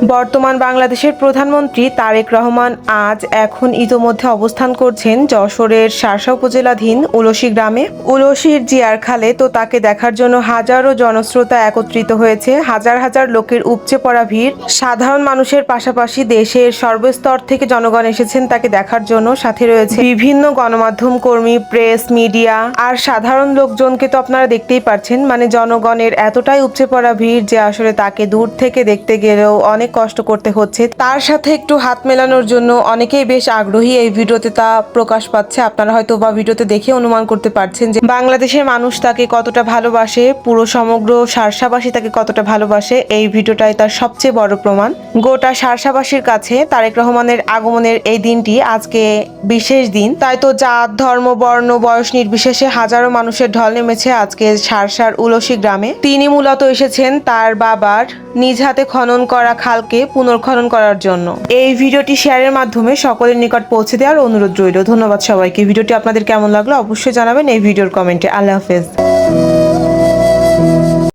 বর্তমান বাংলাদেশের প্রধানমন্ত্রী তারেক রহমান আজ এখন ইতোমধ্যে অবস্থান করছেন যশোরের শার্শা উপজেলাধীন উলসী গ্রামে। উলসীর জিয়ার খালে তো তাকে দেখার জন্য হাজারো জনশ্রোতা একত্রিত হয়েছে। হাজার হাজার লোকের উপচে পড়া ভিড়। সাধারণ মানুষের পাশাপাশি দেশের সর্বস্তর থেকে জনগণ এসেছেন তাকে দেখার জন্য। সাথে রয়েছে বিভিন্ন গণমাধ্যম কর্মী, প্রেস, মিডিয়া আর সাধারণ লোকজনকে তো আপনারা দেখতেই পাচ্ছেন। মানে জনগণের এতটাই উপচে পড়া ভিড় যে আসলে তাকে দূর থেকে দেখতে গেলেও অনেক কষ্ট করতে হচ্ছে। তার সাথে একটু হাত মেলানোর জন্য অনেকেই বেশ আগ্রহী। এই ভিডিওতে তা প্রকাশ পাচ্ছে। আপনারা হয়তো বা ভিডিওতে দেখে অনুমান করতে পারছেন যে বাংলাদেশের মানুষ তাকে কতটা ভালোবাসে, পুরো সমগ্র শার্শাবাসী তাকে কতটা ভালোবাসে। এই ভিডিওটাই তার সবচেয়ে বড় প্রমাণ। গোটা শার্শাবাসীর কাছে তারেক রহমানের আগমনের এই দিনটি আজকে বিশেষ দিন। তাই তো জাত, ধর্ম, বর্ণ, বয়স নির্বিশেষে হাজারো মানুষের ঢল নেমেছে আজকে শার্শার উলসী গ্রামে। তিনি মূলত এসেছেন তার বাবার নিজ হাতে খনন করা খালকে পুনর্খনন করার জন্য। এই ভিডিওটি শেয়ারের মাধ্যমে সকলের নিকট পৌঁছে দেওয়ার অনুরোধ রইল। ধন্যবাদ সবাইকে। ভিডিওটি আপনাদের কেমন লাগলো অবশ্যই জানাবেন এই ভিডিওর কমেন্টে। আল্লাহ হাফেজ।